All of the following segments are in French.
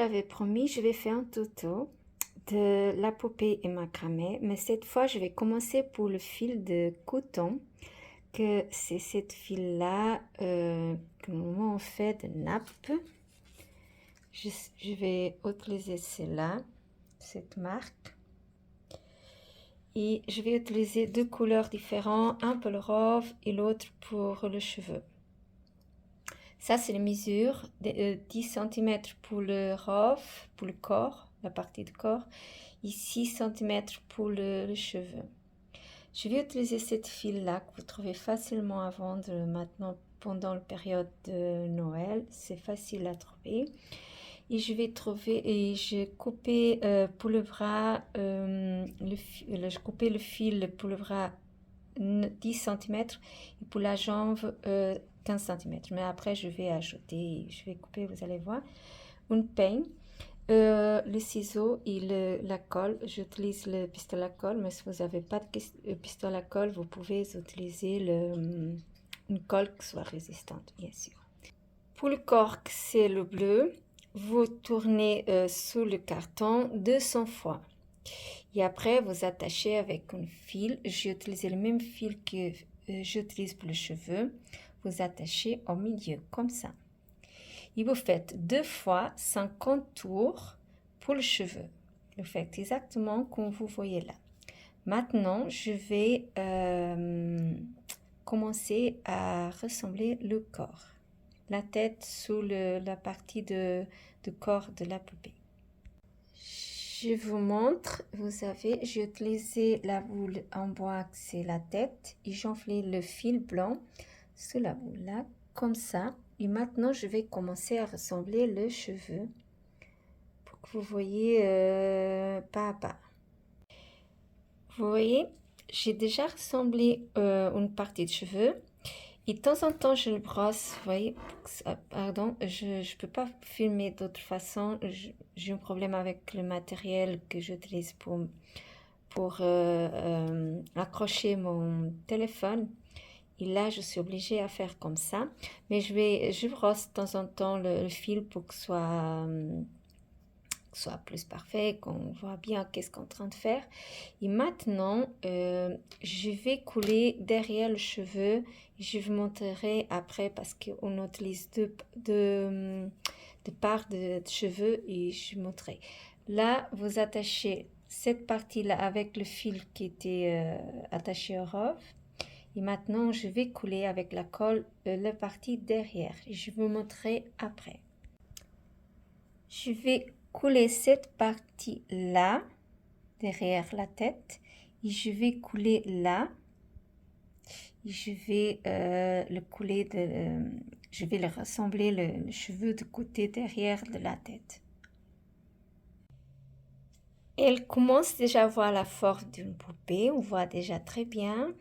j'avais promis, je vais faire un tuto de la poupée et macramé, mais cette fois, je vais commencer pour le fil de coton, que c'est cette fil-là que nous on fait de nappe. Je vais utiliser celle-là, cette marque. Et je vais utiliser deux couleurs différentes, un pour le rose et l'autre pour le cheveu. Ça, c'est les mesures, 10 cm pour le rose, pour le corps, la partie du corps, et 6 cm pour le cheveu. Je vais utiliser cette fil-là que vous trouvez facilement à vendre maintenant pendant la période de Noël. C'est facile à trouver. Et je vais trouver, et j'ai coupé pour le bras, je coupé le fil pour le bras 10 cm et pour la jambe 15 cm. Mais après, je vais ajouter, je vais couper, vous allez voir, une peigne, le ciseau et la colle. J'utilise le pistolet à colle, mais si vous n'avez pas de pistolet à colle, vous pouvez utiliser une colle qui soit résistante, bien sûr. Pour le corps, c'est le bleu. Vous tournez sous le carton 200 fois. Et après, vous attachez avec un fil. J'ai utilisé le même fil que j'utilise pour les cheveux. Vous attachez au milieu, comme ça. Et vous faites 2 fois 50 tours pour le cheveu. Vous faites exactement comme vous voyez là. Maintenant, je vais commencer à ressembler le corps. La tête sous la partie de corps de la poupée. Je vous montre, vous savez, j'ai utilisé la boule en bois, c'est la tête, et j'enfile le fil blanc sous la boule là, comme ça. Et maintenant, je vais commencer à ressembler le cheveu pour que vous voyez pas à pas. Vous voyez, j'ai déjà ressemblé une partie de cheveux. Et de temps en temps, je le brosse, vous voyez, pardon, je ne peux pas filmer d'autre façon. J'ai un problème avec le matériel que j'utilise pour accrocher mon téléphone. Et là, je suis obligée à faire comme ça. Mais je brosse de temps en temps le fil pour que ce soit plus parfait, qu'on voit bien qu'est-ce qu'on est en train de faire. Et maintenant, je vais couler derrière le cheveu. Je vous montrerai après parce qu'on utilise deux parts de cheveux et je vous montrerai. Là, vous attachez cette partie-là avec le fil qui était attaché au robe. Et maintenant, je vais couler avec la colle la partie derrière. Et je vous montrerai après. Je vais couler cette partie-là, derrière la tête, et je vais couler là, et je vais le couler, je vais le rassembler le cheveu de côté derrière de la tête. Elle commence déjà à voir la forme d'une poupée, on voit déjà très bien.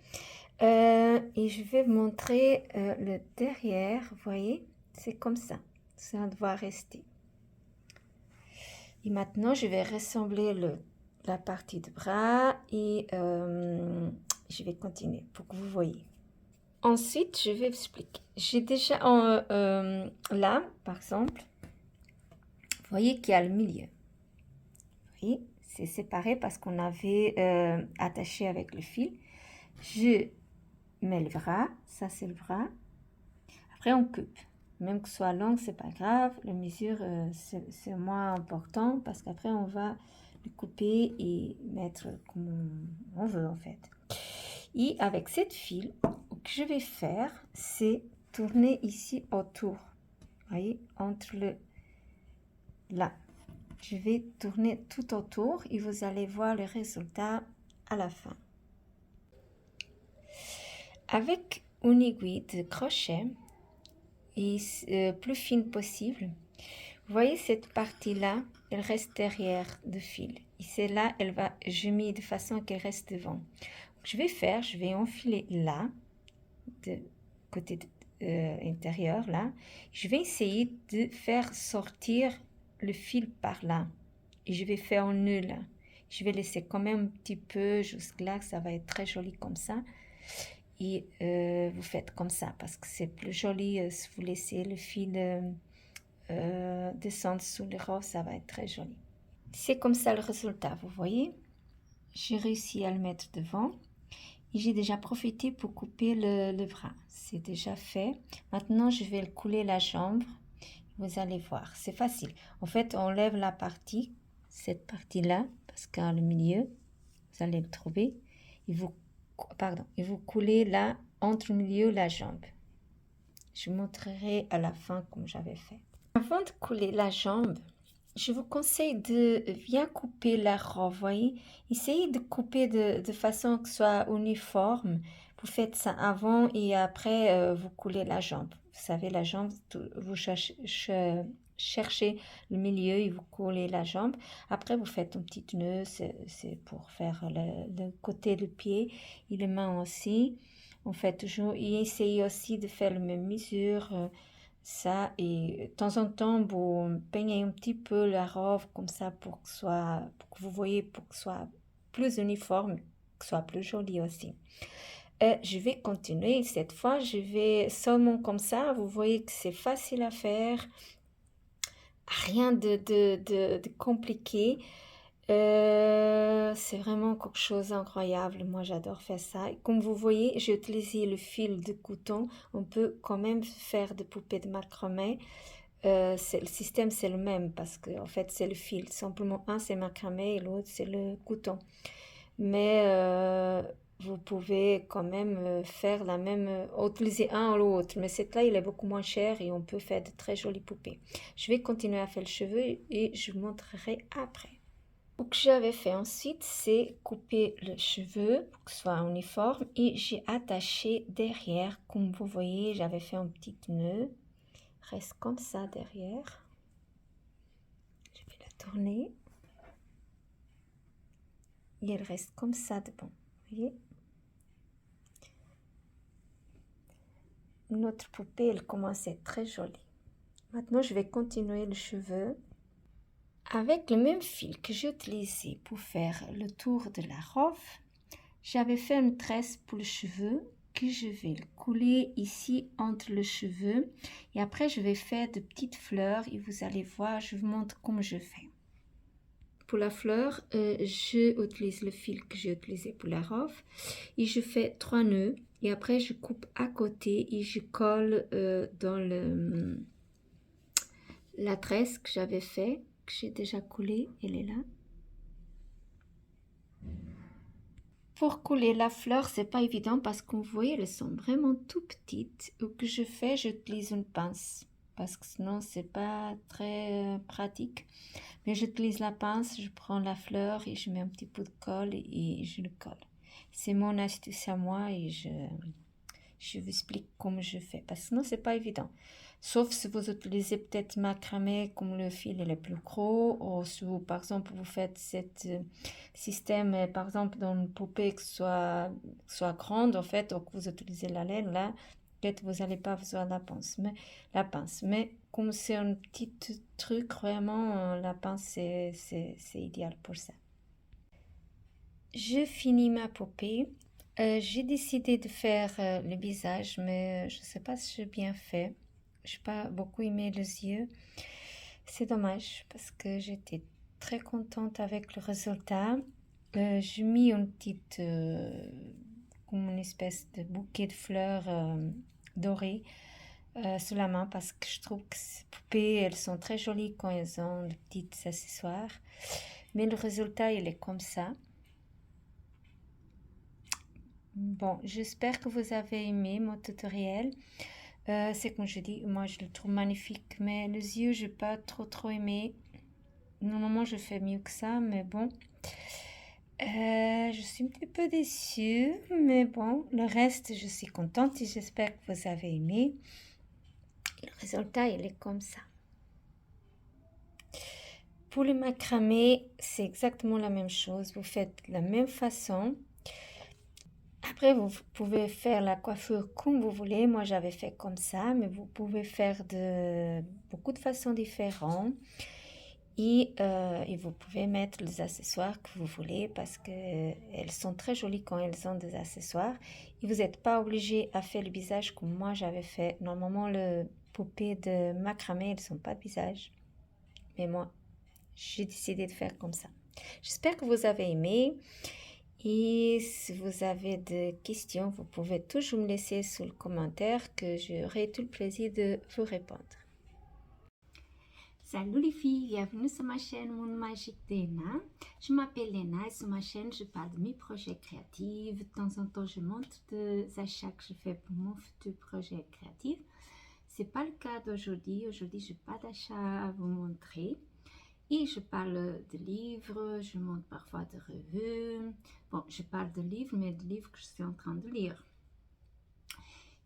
Et je vais vous montrer le derrière, vous voyez, c'est comme ça, ça doit rester. Et maintenant, je vais rassembler la partie de bras et je vais continuer pour que vous voyez. Ensuite, je vais vous expliquer. J'ai déjà là, par exemple, vous voyez qu'il y a le milieu. Vous voyez, c'est séparé parce qu'on avait attaché avec le fil. Je mets le bras, ça c'est le bras. Après, on coupe. Même que ce soit long, c'est pas grave. La mesure, c'est moins important parce qu'après, on va le couper et mettre comme on veut en fait. Et avec cette fil, ce que je vais faire, c'est tourner ici autour. Vous voyez, entre là. Je vais tourner tout autour et vous allez voir le résultat à la fin. Avec une aiguille de crochet, et plus fine possible. Vous voyez cette partie-là, elle reste derrière le fil. Et celle-là, je mets de façon qu'elle reste devant. Je vais enfiler là, de côté intérieur, là. Je vais essayer de faire sortir le fil par là. Et je vais faire un nœud là. Je vais laisser quand même un petit peu jusque-là, ça va être très joli comme ça. Et vous faites comme ça parce que c'est plus joli si vous laissez le fil descendre sous les robes, ça va être très joli. C'est comme ça le résultat, vous voyez. J'ai réussi à le mettre devant. Et j'ai déjà profité pour couper le bras. C'est déjà fait. Maintenant, je vais le couler la jambe. Vous allez voir, c'est facile. En fait, on lève la partie, cette partie-là, parce qu'à le milieu, vous allez le trouver. Et vous coulez là, entre le milieu, la jambe. Je vous montrerai à la fin comme j'avais fait. Avant de couler la jambe, je vous conseille de bien couper la robe, voyez. Essayez de couper de façon que ce soit uniforme. Vous faites ça avant et après vous coulez la jambe. Vous savez, la jambe, vous cherchez le milieu et vous coulez la jambe. Après, vous faites un petit nœud, c'est pour faire le côté du pied et les mains aussi. On fait toujours, et essayez aussi de faire la même mesure. Ça, et de temps en temps, vous peignez un petit peu la robe comme ça pour que vous voyez, pour que ce soit plus uniforme, que ce soit plus joli aussi. Je vais continuer. Cette fois, je vais seulement comme ça. Vous voyez que c'est facile à faire. Rien de compliqué. C'est vraiment quelque chose d'incroyable. Moi, j'adore faire ça. Et comme vous voyez, j'ai utilisé le fil de coton. On peut quand même faire des poupées de macramé. Le système, c'est le même parce que en fait, c'est le fil. Simplement, un, c'est macramé et l'autre, c'est le coton. Mais vous pouvez quand même faire la même, utiliser un ou l'autre. Mais cette là, il est beaucoup moins cher et on peut faire de très jolies poupées. Je vais continuer à faire le cheveu et je vous montrerai après. Ce que j'avais fait ensuite, c'est couper le cheveu pour que ce soit uniforme et j'ai attaché derrière. Comme vous voyez, j'avais fait un petit nœud. Reste comme ça derrière. Je vais la tourner. Et elle reste comme ça devant. Vous voyez? Notre poupée, elle commence à être très jolie. Maintenant, je vais continuer le cheveu. Avec le même fil que j'ai utilisé pour faire le tour de la robe, j'avais fait une tresse pour le cheveu que je vais le couler ici entre le cheveu. Et après, je vais faire de petites fleurs et vous allez voir, je vous montre comment je fais. Pour la fleur, je utilise le fil que j'ai utilisé pour la robe et je fais 3 nœuds et après je coupe à côté et je colle dans la tresse que j'avais fait, que j'ai déjà collée, elle est là. Pour couler la fleur, c'est pas évident parce que vous voyez, elles sont vraiment tout petites. Ce que je fais, j'utilise une pince parce que sinon c'est pas très pratique. Mais j'utilise la pince, je prends la fleur et je mets un petit peu de colle et je le colle. C'est mon astuce à moi et je vous explique comment je fais. Parce que sinon, c'est pas évident. Sauf si vous utilisez peut-être macramé comme le fil est le plus gros. Ou si vous, par exemple, vous faites ce système, par exemple, dans une poupée que soit grande, en fait, ou que vous utilisez la laine, là, peut-être vous n'allez pas besoin de la pince. Mais comme c'est un petit truc, vraiment, la pince, c'est idéal pour ça. Je finis ma poupée. J'ai décidé de faire le visage, mais je ne sais pas si j'ai bien fait. Je n'ai pas beaucoup aimé les yeux. C'est dommage parce que j'étais très contente avec le résultat. J'ai mis une petite, comme une espèce de bouquet de fleurs dorées sous la main parce que je trouve que ces poupées, elles sont très jolies quand elles ont de petits accessoires. Mais le résultat, il est comme ça. Bon, j'espère que vous avez aimé mon tutoriel. C'est comme je dis, moi je le trouve magnifique, mais les yeux, je n'ai pas trop aimé. Normalement, je fais mieux que ça, mais bon. Je suis un petit peu déçue, mais bon, le reste, je suis contente et j'espère que vous avez aimé. Le résultat, il est comme ça. Pour le macramé, c'est exactement la même chose. Vous faites de la même façon. Après, vous pouvez faire la coiffure comme vous voulez. Moi, j'avais fait comme ça, mais vous pouvez faire de beaucoup de façons différentes. Et vous pouvez mettre les accessoires que vous voulez parce qu'elles sont très jolies quand elles ont des accessoires. Et vous n'êtes pas obligé à faire le visage comme moi j'avais fait. Normalement, les poupées de macramé, elles n'ont pas de visage. Mais moi, j'ai décidé de faire comme ça. J'espère que vous avez aimé. Et si vous avez des questions, vous pouvez toujours me laisser sous le commentaire que j'aurai tout le plaisir de vous répondre. Salut les filles, bienvenue sur ma chaîne Monde Magique d'Léna. Je m'appelle Léna et sur ma chaîne je parle de mes projets créatifs. De temps en temps je montre des achats que je fais pour mon futur projet créatif. C'est pas le cas d'aujourd'hui. Aujourd'hui je n'ai pas d'achat à vous montrer. Et je parle de livres, je montre parfois de revues. Bon, je parle de livres, mais de livres que je suis en train de lire.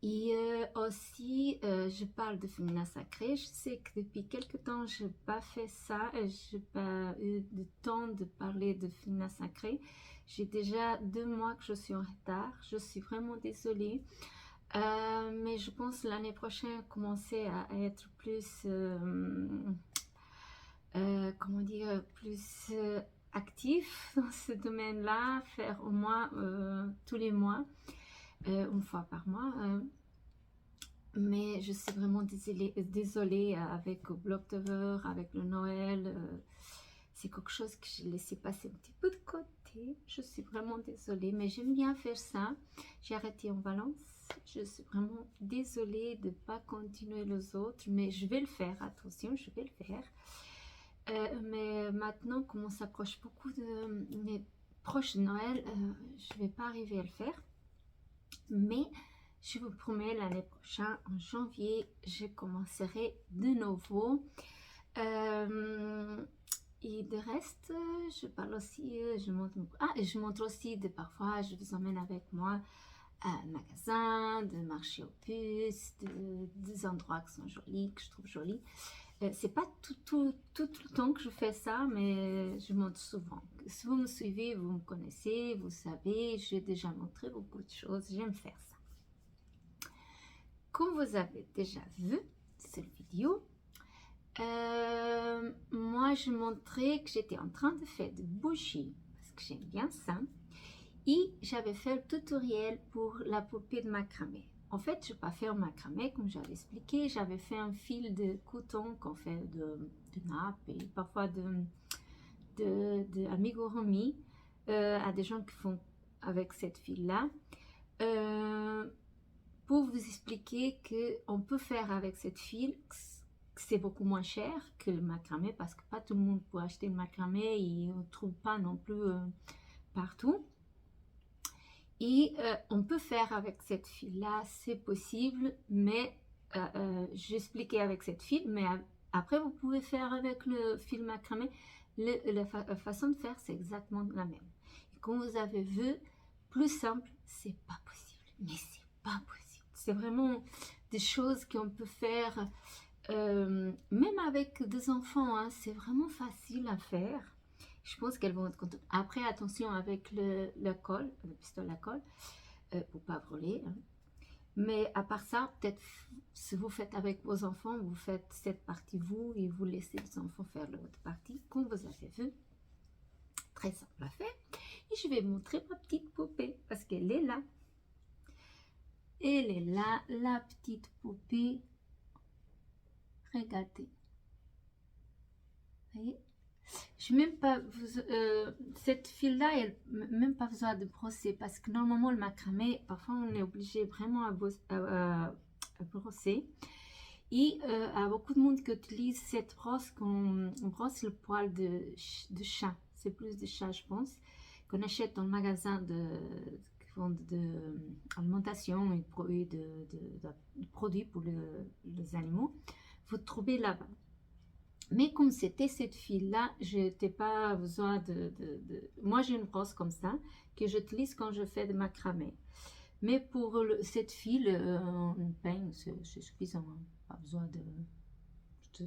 Et aussi, je parle de féminin sacré. Je sais que depuis quelque temps, je n'ai pas fait ça. Je n'ai pas eu de temps de parler de féminin sacré. J'ai déjà 2 mois que je suis en retard. Je suis vraiment désolée. Mais je pense l'année prochaine commencer à être plus, comment dire, plus actif dans ce domaine-là. Faire au moins tous les mois. 1 fois par mois. Mais je suis vraiment désolée avec Blocktober, avec le Noël. C'est quelque chose que j'ai laissé passer un petit peu de côté. Je suis vraiment désolée, mais j'aime bien faire ça. J'ai arrêté en Valence. Je suis vraiment désolée de ne pas continuer les autres, mais je vais le faire. Attention, je vais le faire. Mais maintenant, comme on s'approche beaucoup de mes proches de Noël, je ne vais pas arriver à le faire. Mais je vous promets, l'année prochaine, en janvier, je commencerai de nouveau. Et de reste, je parle aussi, je montre aussi parfois, je vous emmène avec moi à un magasin, de marché aux puces, des endroits qui sont jolis, que je trouve jolis. C'est pas tout le temps que je fais ça, mais je montre souvent. Si vous me suivez, vous me connaissez, vous savez, j'ai déjà montré beaucoup de choses, j'aime faire ça. Comme vous avez déjà vu cette vidéo, moi je montrais que j'étais en train de faire des bougies, parce que j'aime bien ça. Et j'avais fait le tutoriel pour la poupée de macramé. En fait, je n'ai pas fait en macramé, comme j'avais expliqué. J'avais fait un fil de coton qu'on fait de nappe et parfois de amigurumi à des gens qui font avec cette fil-là. Pour vous expliquer qu'on peut faire avec cette fil, que c'est beaucoup moins cher que le macramé, parce que pas tout le monde peut acheter le macramé et on ne trouve pas non plus partout. Et on peut faire avec cette fil-là, c'est possible, mais j'expliquais avec cette fil, mais après vous pouvez faire avec le fil macramé. La façon de faire, c'est exactement la même. Et comme vous avez vu, plus simple, c'est pas possible, mais c'est pas possible. C'est vraiment des choses qu'on peut faire, même avec des enfants, hein, c'est vraiment facile à faire. Je pense qu'elles vont être contentes. Après, attention avec le colle, le pistolet à colle, pour pas brûler. Hein. Mais à part ça, peut-être si vous faites avec vos enfants, vous faites cette partie vous et vous laissez les enfants faire l'autre partie, comme vous avez vu. Très simple à faire. Et je vais montrer ma petite poupée parce qu'elle est là. Elle est là, la petite poupée. Regardez. Vous voyez? Je n'ai même pas cette fil-là, elle même pas besoin de brosser parce que normalement le macramé, parfois on est obligé vraiment à brosser. Et il y a beaucoup de monde qui utilise cette brosse qu'on brosse le poil de chat. C'est plus de chat, je pense, qu'on achète dans le magasin qui font de alimentation et de produits pour les animaux. Vous trouvez là-bas. Mais comme c'était cette file-là, je n'ai pas besoin Moi, j'ai une brosse comme ça que j'utilise quand je fais de macramé. Mais pour cette file, une peigne, c'est suffisant. Hein. Pas besoin de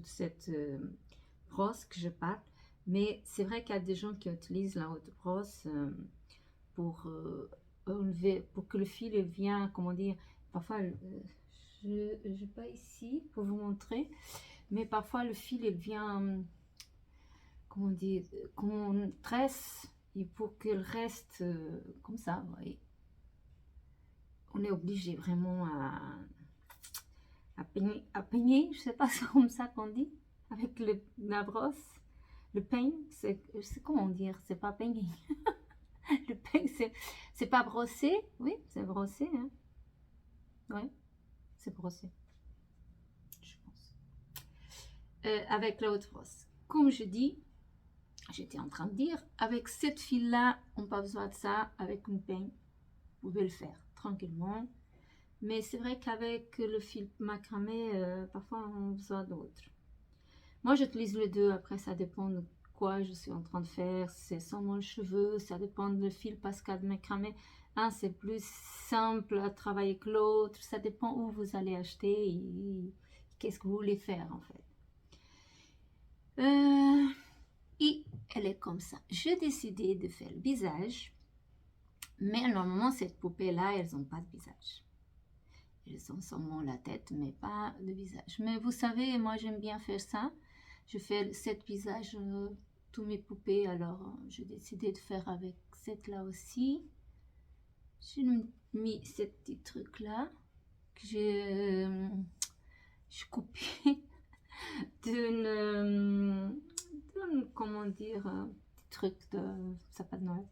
cette brosse que je parle. Mais c'est vrai qu'il y a des gens qui utilisent la haute brosse pour enlever, pour que le fil vienne, comment dire, parfois, je n'ai pas ici pour vous montrer. Mais parfois le fil il vient comment dire, qu'on tresse, et pour qu'elle reste comme ça, vous voyez. On est obligé vraiment à peigner, je sais pas si c'est comme ça qu'on dit, avec la brosse. Le peigne, c'est comment dire, c'est pas peigner. Le peigne, c'est pas brosser, oui, c'est brosser, hein. Ouais, c'est brosser, je pense. Avec la haute brosse. Comme je dis, j'étais en train de dire, avec cette file-là, on n'a pas besoin de ça, avec une peigne, vous pouvez le faire tranquillement. Mais c'est vrai qu'avec le fil macramé, parfois on a besoin d'autres. Moi j'utilise les deux, après ça dépend de quoi je suis en train de faire, c'est sans mon cheveu, ça dépend du fil Pascal macramé. Un c'est plus simple à travailler que l'autre, ça dépend où vous allez acheter et qu'est-ce que vous voulez faire en fait. Et elle est comme ça. J'ai décidé de faire le visage, mais normalement cette poupée là, elles n'ont pas de visage. Elles ont seulement la tête, mais pas de visage. Mais vous savez, moi j'aime bien faire ça. Je fais cette visage, tous mes poupées, alors j'ai décidé de faire avec cette là aussi. J'ai mis ce petit truc là que j'ai coupé d'une, comment dire, petit truc de sapin de Noël.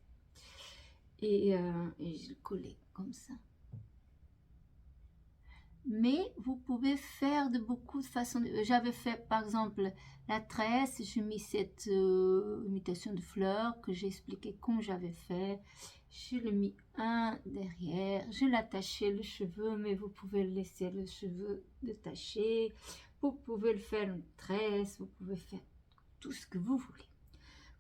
Et je le collais comme ça. Mais vous pouvez faire de beaucoup de façons. J'avais fait par exemple la tresse, j'ai mis cette imitation de fleurs que j'ai expliqué comment j'avais fait. Je l'ai mis un derrière, je l'attachais le cheveu, mais vous pouvez laisser le cheveu détaché. Vous pouvez le faire une tresse, vous pouvez faire tout ce que vous voulez.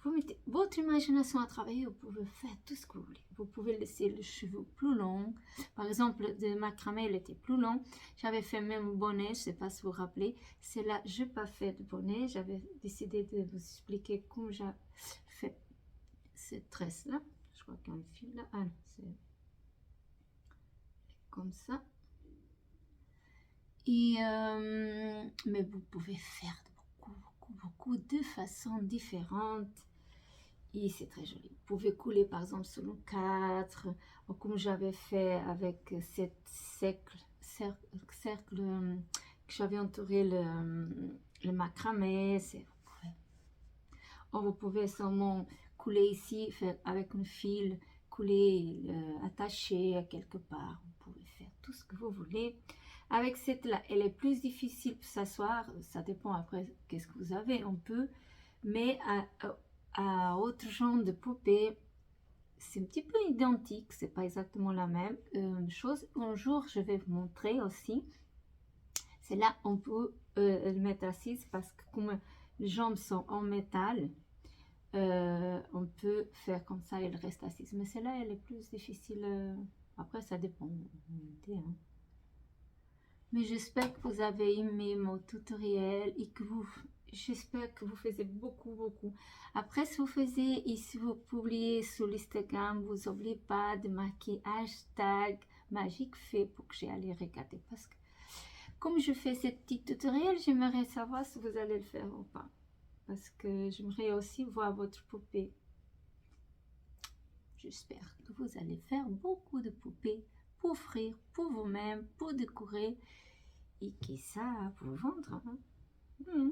Vous mettez votre imagination à travailler, vous pouvez faire tout ce que vous voulez. Vous pouvez laisser le cheveu plus long. Par exemple, de macramé, il était plus long. J'avais fait même bonnet, je ne sais pas si vous vous rappelez. C'est là, je n'ai pas fait de bonnet. J'avais décidé de vous expliquer comment j'ai fait cette tresse-là. Je crois qu'il y a un fil là. Ah non, c'est comme ça. Et, mais vous pouvez faire beaucoup de façons différentes. Et c'est très joli. Vous pouvez couler par exemple sur le 4, ou comme j'avais fait avec cette cercle que j'avais entouré le macramé. Vous pouvez seulement couler ici, faire avec un fil, couler, attacher à quelque part. Vous pouvez faire tout ce que vous voulez. Avec cette là, elle est plus difficile pour s'asseoir. Ça dépend après qu'est-ce que vous avez. On peut, mais à autre genre de poupée, c'est un petit peu identique, c'est pas exactement la même chose. Un jour, je vais vous montrer aussi. C'est là on peut le mettre assise parce que comme les jambes sont en métal, on peut faire comme ça, elle reste assise. Mais celle-là, elle est plus difficile. Après, ça dépend. Hein. Mais j'espère que vous avez aimé mon tutoriel et que j'espère que vous faisiez beaucoup. Après, si vous faisiez et si vous publiez sur l'Instagram, vous n'oubliez pas de marquer hashtag MagiqueFée pour que j'aille regarder. Parce que comme je fais ce petit tutoriel, j'aimerais savoir si vous allez le faire ou pas. Parce que j'aimerais aussi voir votre poupée. J'espère que vous allez faire beaucoup de poupées pour offrir, pour vous-même, pour décorer. Et que ça vous vendre. Hein.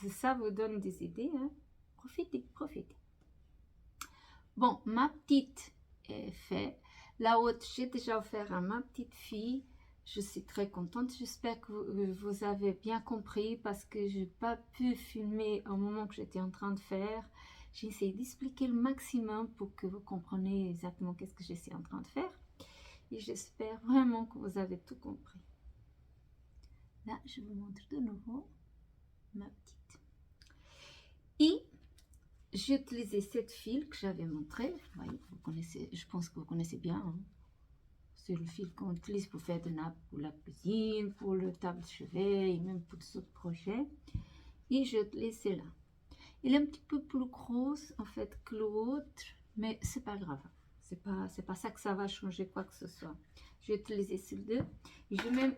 Ça vous donne des idées. Hein. Profitez. Bon, ma petite est faite. La haute, j'ai déjà offert à ma petite fille. Je suis très contente. J'espère que vous avez bien compris parce que je n'ai pas pu filmer au moment que j'étais en train de faire. J'ai essayé d'expliquer le maximum pour que vous compreniez exactement qu'est-ce que j'essaie en train de faire. Et j'espère vraiment que vous avez tout compris. Là, je vous montre de nouveau ma petite. Et j'ai utilisé cette fil que j'avais montré. Vous connaissez, je pense que vous connaissez bien. Hein. C'est le fil qu'on utilise pour faire des nappes pour la cuisine, pour le table de chevet et même pour d'autres projets. Et j'ai utilisé celle-là. Elle est un petit peu plus grosse en fait que l'autre, mais c'est pas grave. C'est pas ça que ça va changer quoi que ce soit. J'ai utilisé celle-là. Et j'ai même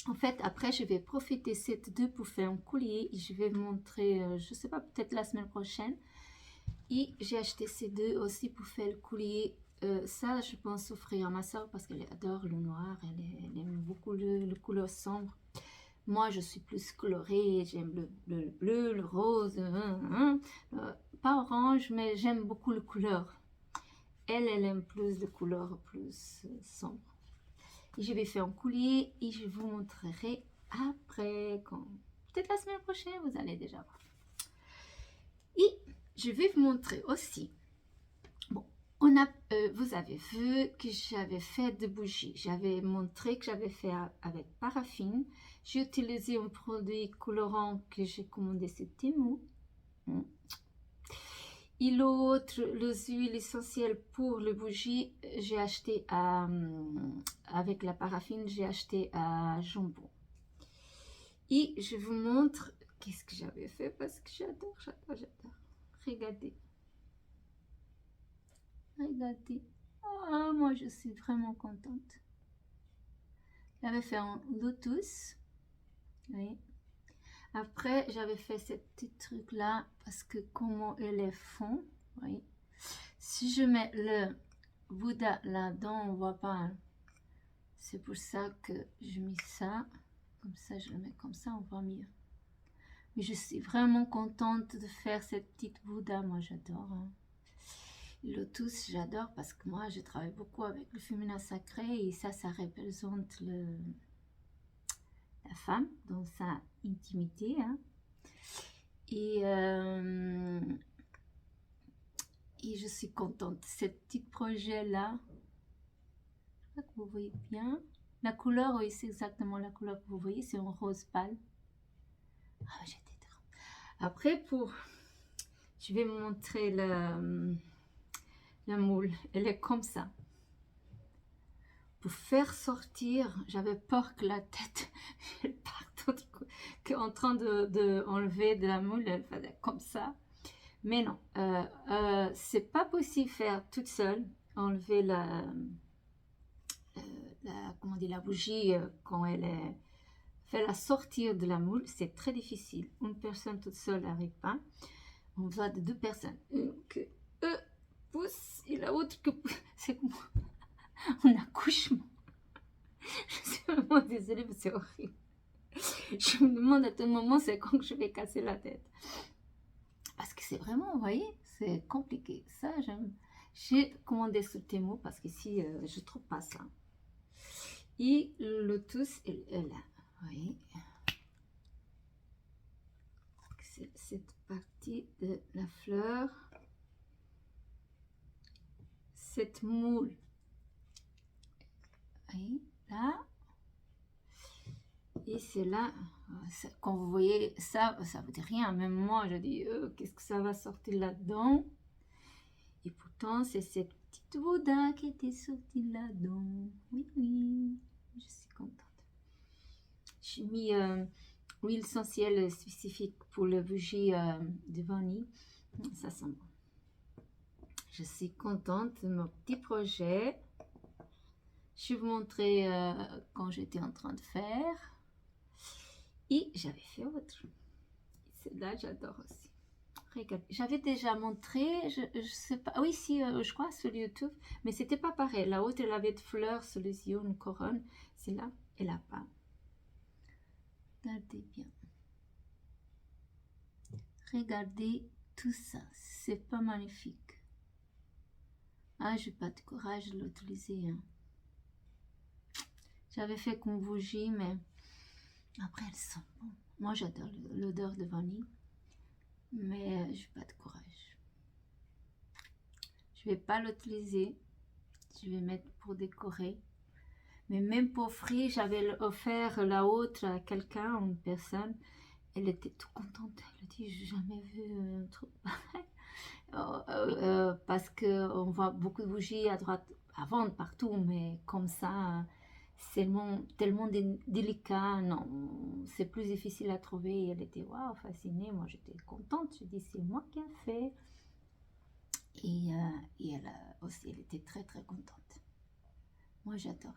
En fait, après, je vais profiter de ces deux pour faire un collier et je vais vous montrer, je sais pas, peut-être la semaine prochaine. Et j'ai acheté ces deux aussi pour faire le collier. Ça, je pense offrir à ma soeur parce qu'elle adore le noir, elle aime beaucoup le couleur sombre. Moi, je suis plus colorée, j'aime le bleu, le rose, pas orange, mais j'aime beaucoup le couleur. Elle aime plus de couleurs plus sombres. Et je vais faire un collier et je vous montrerai après, peut-être la semaine prochaine, vous allez déjà voir. Et je vais vous montrer aussi, bon, vous avez vu que j'avais fait des bougies. J'avais montré que j'avais fait avec paraffine. J'ai utilisé un produit colorant que j'ai commandé sur Temu. Et l'autre, les huiles essentielles pour les bougies, j'ai acheté avec la paraffine, j'ai acheté à Jambon. Et je vous montre qu'est-ce que j'avais fait parce que j'adore. Regardez. Regardez. Ah, moi, je suis vraiment contente. J'avais fait un lotus. Oui. Après, j'avais fait ce petit truc là parce que comment elle est fond. Oui. Si je mets le Bouddha là-dedans, on voit pas. Hein. C'est pour ça que je mets ça. Comme ça, je le mets comme ça, on voit mieux. Mais je suis vraiment contente de faire cette petite Bouddha. Moi, j'adore. Hein. Le lotus, j'adore parce que moi, je travaille beaucoup avec le féminin sacré et ça représente la femme dans sa intimité. Hein. Et je suis contente. Ce petit projet-là, je crois que vous voyez bien. La couleur, oui, c'est exactement la couleur que vous voyez. C'est un rose pâle. Ah, j'étais trop. Après, je vais vous montrer la moule. Elle est comme ça. Pour faire sortir, j'avais peur que la tête elle parte en train de enlever de la moule, elle faisait comme ça. Mais non, c'est pas possible faire toute seule, enlever comment dire, la bougie quand elle est fait la sortir de la moule, c'est très difficile. Une personne toute seule n'arrive pas. On besoin de deux personnes. Une que pousse et la autre que c'est comme un accouchement. Je suis vraiment désolée, mais c'est horrible. Je me demande à tout moment, c'est quand que je vais casser la tête. Parce que c'est vraiment, vous voyez, c'est compliqué. Ça, j'aime. J'ai commandé ce Temu parce qu'ici, je ne trouve pas ça. Et le lotus, elle est là. Vous voyez. C'est cette partie de la fleur. Cette moule. Vous voyez, là. Et c'est là, quand vous voyez ça, ça ne veut dire rien. Même moi, je dis, qu'est-ce que ça va sortir là-dedans? Et pourtant, c'est cette petite Bouddha qui était sortie là-dedans. Oui, oui, je suis contente. J'ai mis l'huile essentielle spécifique pour le bougie de vanille. Ça sent bon. Je suis contente de mon petit projet. Je vais vous montrer quand j'étais en train de faire. Et j'avais fait autre. Celle-là, j'adore aussi. Regardez, j'avais déjà montré, je sais pas, oui, si, je crois sur YouTube, mais c'était pas pareil. La autre, elle avait de fleurs sur les yeux, une couronne. Celle-là, elle a pas. Regardez bien. Regardez tout ça. C'est pas magnifique. Ah, j'ai pas de courage de l'utiliser. Hein. J'avais fait comme bougie, mais après, elles sont bon. Moi, j'adore l'odeur de vanille. Mais j'ai pas de courage. Je vais pas l'utiliser. Je vais mettre pour décorer. Mais même pour offrir, j'avais offert la autre à quelqu'un, une personne. Elle était tout contente. Elle a dit, j'ai jamais vu un truc pareil. Parce qu'on voit beaucoup de bougies à droite, à vendre partout, mais comme ça, c'est tellement délicat. Non, c'est plus difficile à trouver. Et elle était waouh, fascinée. Moi, j'étais contente. Je dis, c'est moi qui ai fait. Et elle aussi, elle était très très contente. Moi, j'adore.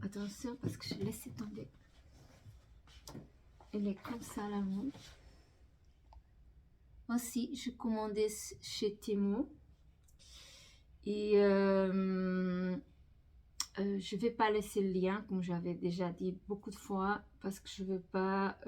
Attention, parce que je l'ai laissé tomber. Elle est comme ça, la montre. Aussi, je commandais chez Temu. Et je vais pas laisser le lien, comme j'avais déjà dit beaucoup de fois, parce que je veux pas...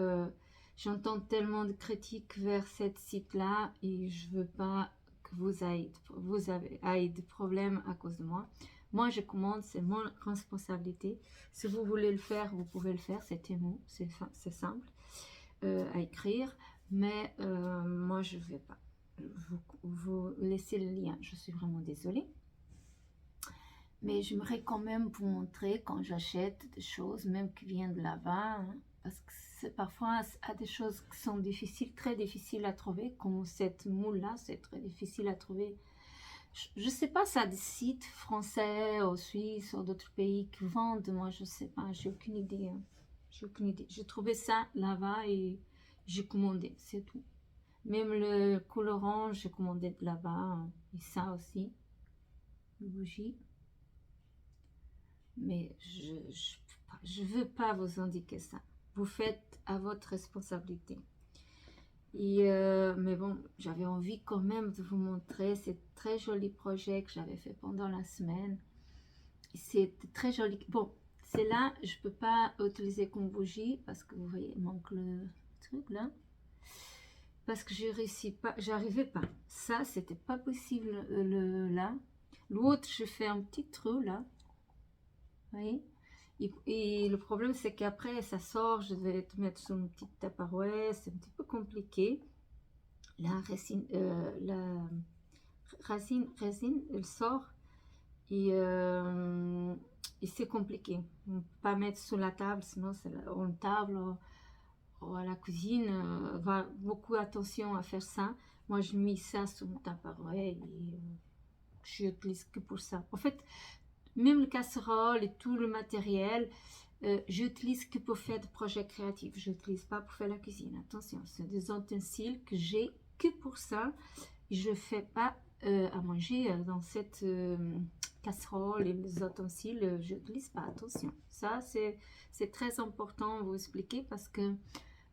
j'entends tellement de critiques vers cette site-là et je veux pas que vous ayez de problèmes à cause de moi. Moi, je commande, c'est mon responsabilité. Si vous voulez le faire, vous pouvez le faire, c'est Temu, c'est simple à écrire, mais moi, je ne vais pas vous laisser le lien. Je suis vraiment désolée. Mais j'aimerais quand même vous montrer quand j'achète des choses, même qui viennent de là-bas, hein, parce que parfois, il y a des choses qui sont difficiles, très difficiles à trouver, comme cette moule-là, c'est très difficile à trouver. Je ne sais pas, ça a des sites français, ou suisses, ou d'autres pays qui vendent, moi je ne sais pas, j'ai aucune idée. Hein. J'ai aucune idée. J'ai trouvé ça là-bas et j'ai commandé, c'est tout. Même le colorant, j'ai commandé de là-bas, hein, et ça aussi, le bougie. Mais je veux pas vous indiquer ça. Vous faites à votre responsabilité. Et mais bon, j'avais envie quand même de vous montrer ces très jolis projets que j'avais fait pendant la semaine. C'est très joli. Bon, c'est là, je peux pas utiliser comme bougie parce que vous voyez, il manque le truc là. Parce que je réussis pas, j'arrivais pas. Ça, c'était pas possible là. L'autre, je fais un petit trou là. Vous voyez? Et le problème, c'est qu'après, ça sort, je vais te mettre sur une petite taparouette, c'est un petit peu compliqué. La résine, elle sort et c'est compliqué. On ne peut pas mettre sur la table, sinon c'est une table ou à la cuisine. Va beaucoup attention à faire ça. Moi, je mets ça sur mon taparouette et je n'utilise que pour ça. En fait, même le casserole et tout le matériel, j'utilise que pour faire des projets créatifs. Je n'utilise pas pour faire la cuisine. Attention, c'est des ustensiles que j'ai que pour ça. Je ne fais pas à manger dans cette casserole et les ustensiles. Je n'utilise pas. Attention, ça c'est très important de vous expliquer parce que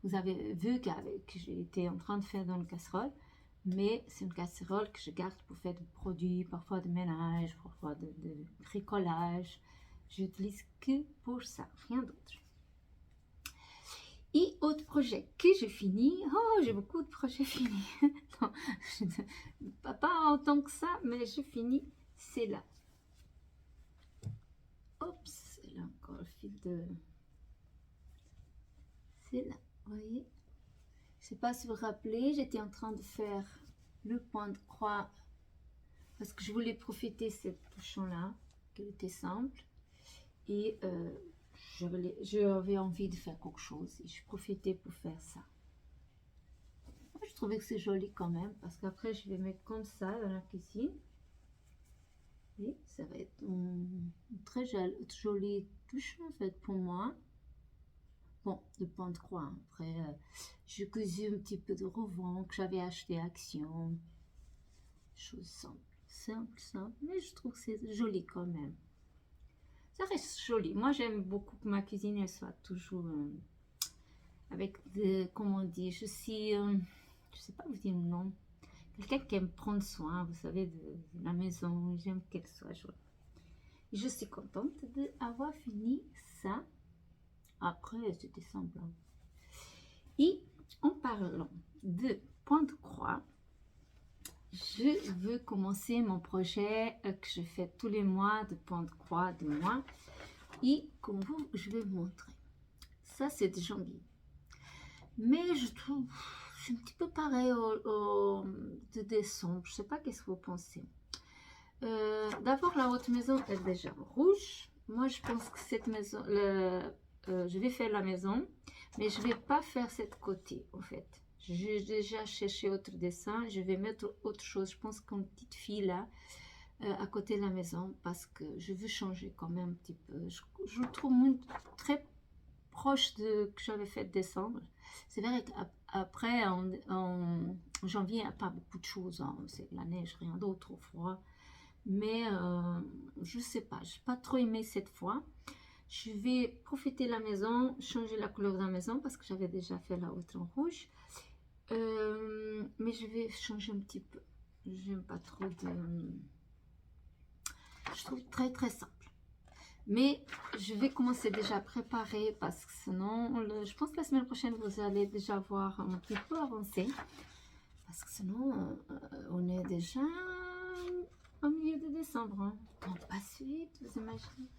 vous avez vu que j'étais en train de faire dans le casserole. Mais c'est une casserole que je garde pour faire des produits, parfois de ménage, parfois de bricolage. J'utilise que pour ça, rien d'autre. Et autre projet que j'ai fini, oh j'ai beaucoup de projets finis, non, pas autant que ça, mais je finis, c'est là. Oups, là encore le fil de... C'est là, vous voyez. Je ne sais pas si vous vous rappelez, j'étais en train de faire le point de croix parce que je voulais profiter de cette bouchon-là, qu'elle était simple. Et j'avais envie de faire quelque chose et je profitais pour faire ça. Moi, je trouvais que c'est joli quand même parce qu'après, je vais mettre comme ça dans la cuisine. Et ça va être une très jolie touche en fait pour moi. Bon, de point de croix. Après, je cousu un petit peu de ruban que j'avais acheté à Action. Chose simple, mais je trouve que c'est joli quand même. Ça reste joli. Moi, j'aime beaucoup que ma cuisine elle soit toujours avec des, comment on dit, je suis, je sais pas vous dire le nom, quelqu'un qui aime prendre soin, vous savez, de la maison. J'aime qu'elle soit jolie. Et je suis contente d'avoir fini ça. Après, c'était semblant. Et en parlant de point de croix, je veux commencer mon projet que je fais tous les mois de point de croix de moi. Et comme vous, je vais vous montrer. Ça, c'est de janvier. Mais je trouve, c'est un petit peu pareil de décembre. Je ne sais pas qu'est-ce que vous pensez. D'abord, la haute maison est déjà rouge. Moi, je pense que cette maison, je vais faire la maison, mais je ne vais pas faire cette côté, en fait. J'ai déjà cherché autre dessin. Je vais mettre autre chose. Je pense qu'une petite fille là, à côté de la maison, parce que je veux changer quand même un petit peu. Je trouve très proche de que j'avais fait décembre. C'est vrai qu'après, en janvier, il n'y a pas beaucoup de choses. Hein. C'est la neige, rien d'autre, au froid. Mais je sais pas, j'ai pas trop aimé cette fois. Je vais profiter de la maison, changer la couleur de la maison parce que j'avais déjà fait la haute en rouge. Mais je vais changer un petit peu. J'aime pas trop de... Je trouve très très simple. Mais je vais commencer déjà à préparer parce que sinon, je pense que la semaine prochaine, vous allez déjà voir un petit peu avancé. Parce que sinon, on est déjà au milieu de décembre. Hein. On passe vite, vous imaginez.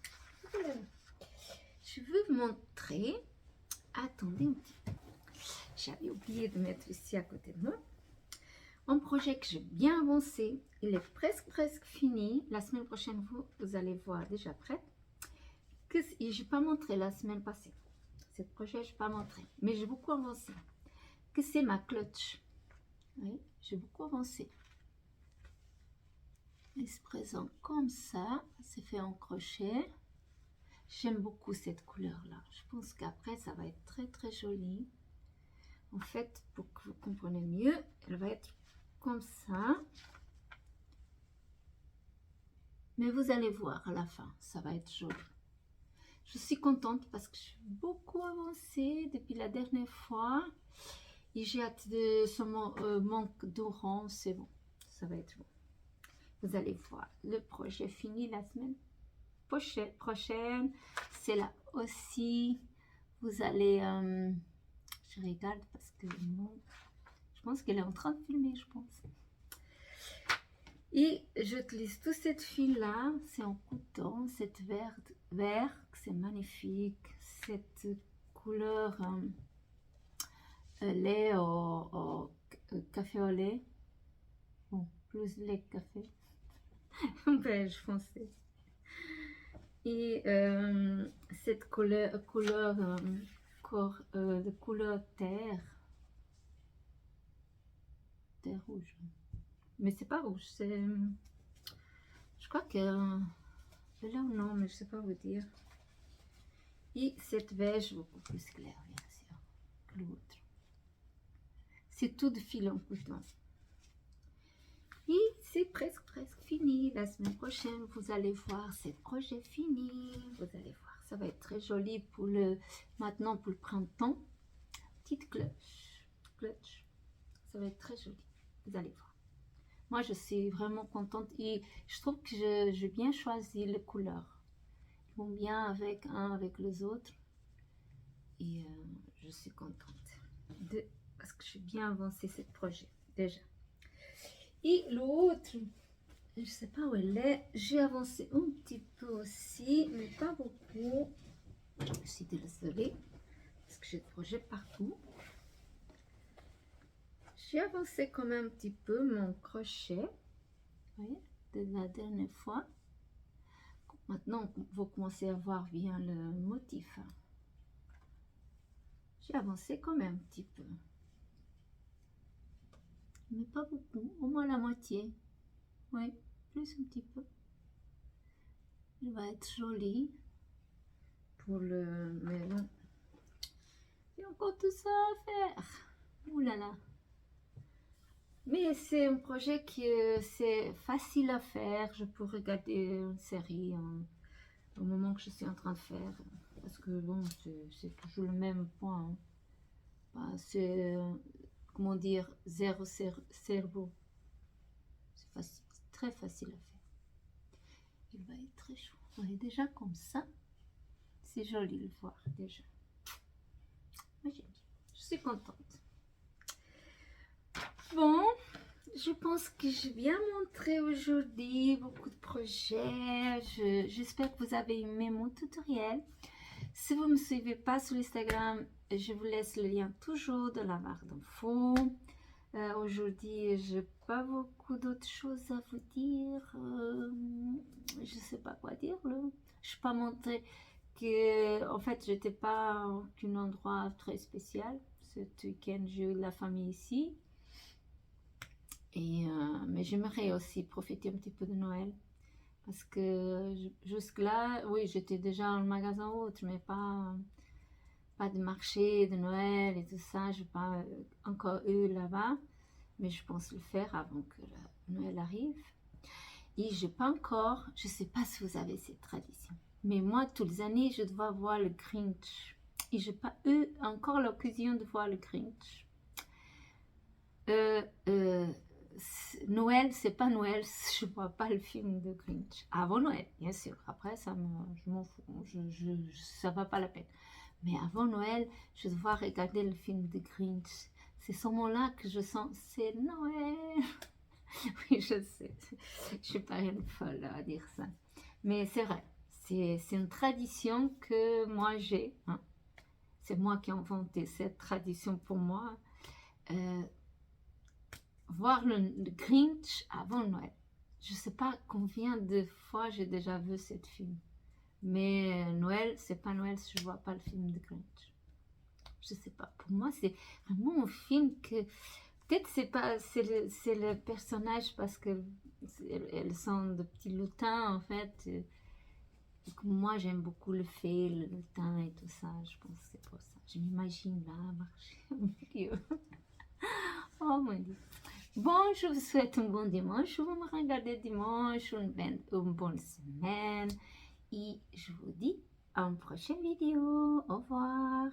Je veux vous montrer. Attendez un petit peu. J'avais oublié de mettre ici à côté de moi. Un projet que j'ai bien avancé. Il est presque fini. La semaine prochaine, vous allez voir déjà prêt. Que je n'ai pas montré la semaine passée. Ce projet, je n'ai pas montré. Mais j'ai beaucoup avancé. Que c'est ma clutch. Oui, j'ai beaucoup avancé. Il se présente comme ça. C'est fait en crochet. J'aime beaucoup cette couleur-là. Je pense qu'après, ça va être très très joli. En fait, pour que vous compreniez mieux, elle va être comme ça. Mais vous allez voir à la fin, ça va être joli. Je suis contente parce que je suis beaucoup avancée depuis la dernière fois. Et j'ai hâte de ce manque d'orange, c'est bon. Ça va être bon. Vous allez voir, le projet fini la semaine prochaine. C'est là aussi. Vous allez... je regarde parce que non, je pense qu'elle est en train de filmer, je pense. Et j'utilise toute cette fille là, c'est en coton, cette vert, c'est magnifique, cette couleur lait au café au lait, bon, plus lait que café, beige foncé. Et cette couleur de couleur terre rouge. Mais c'est pas rouge, c'est... Je crois que... là ou non, mais je sais pas vous dire. Et cette beige beaucoup plus claire, bien sûr, que l'autre. C'est tout de fil en coton. Et c'est presque fini. La semaine prochaine, vous allez voir ce projet fini. Vous allez voir, ça va être très joli pour maintenant pour le printemps. Petite clutch. Ça va être très joli. Vous allez voir. Moi, je suis vraiment contente et je trouve que j'ai bien choisi les couleurs. Ils vont bien avec les autres. Et je suis contente parce que j'ai bien avancé ce projet déjà. Et l'autre, je ne sais pas où elle est. J'ai avancé un petit peu aussi, mais pas beaucoup. Je suis désolée parce que j'ai des projets partout. J'ai avancé quand même un petit peu mon crochet, vous voyez, de la dernière fois. Maintenant, vous commencez à voir bien le motif. J'ai avancé quand même un petit peu, mais pas beaucoup, au moins la moitié. Oui, plus un petit peu. Il va être joli pour le... Mais bon, il y a encore tout ça à faire. Ouh là là. Mais c'est un projet qui c'est facile à faire. Je peux regarder une série au moment que je suis en train de faire. Parce que bon, c'est toujours le même point. Hein. C'est, comment dire, zéro cerveau. C'est facile, très facile à faire. Il va être très chaud. On est déjà comme ça. C'est joli de le voir déjà. Moi j'aime bien. Je suis contente. Bon, je pense que j'ai bien montré aujourd'hui beaucoup de projets. J'espère que vous avez aimé mon tutoriel. Si vous ne me suivez pas sur Instagram, je vous laisse le lien toujours dans la barre d'infos. Aujourd'hui, je n'ai pas beaucoup d'autres choses à vous dire. Je ne sais pas quoi dire. Là. Je n'ai pas montré que, en fait, j'étais pas en un endroit très spécial. Ce week-end, j'ai eu la famille ici. Et, mais j'aimerais aussi profiter un petit peu de Noël. Parce que jusque-là, oui, j'étais déjà dans le magasin ou autre, mais pas de marché de Noël et tout ça. Je n'ai pas encore eu là-bas. Mais je pense le faire avant que Noël arrive. Et je pas encore, je sais pas si vous avez cette tradition, mais moi, toutes les années, je dois voir le Grinch. Et je n'ai pas eu encore l'occasion de voir le Grinch. Noël, c'est pas Noël, je vois pas le film de Grinch. Avant Noël, bien sûr. Après, je m'en fous, ça va pas la peine. Mais avant Noël, je dois regarder le film de Grinch. C'est ce moment-là que je sens, c'est Noël. Oui, je sais, je suis pas une folle à dire ça. Mais c'est vrai, c'est une tradition que moi j'ai. Hein. C'est moi qui ai inventé cette tradition pour moi. Voir le Grinch avant Noël. Je ne sais pas combien de fois j'ai déjà vu ce film. Mais Noël, c'est pas Noël si je vois pas le film de Grinch. Je sais pas. Pour moi, c'est vraiment un film que peut-être c'est le personnage parce que elles sont de petits lutins en fait. Moi, j'aime beaucoup le fait, le lutin et tout ça. Je pense que c'est pour ça. Je m'imagine là marcher au milieu. Oh mon Dieu. Bon, je vous souhaite un bon dimanche. Vous me regardez dimanche, une bonne semaine. Et je vous dis à une prochaine vidéo. Au revoir.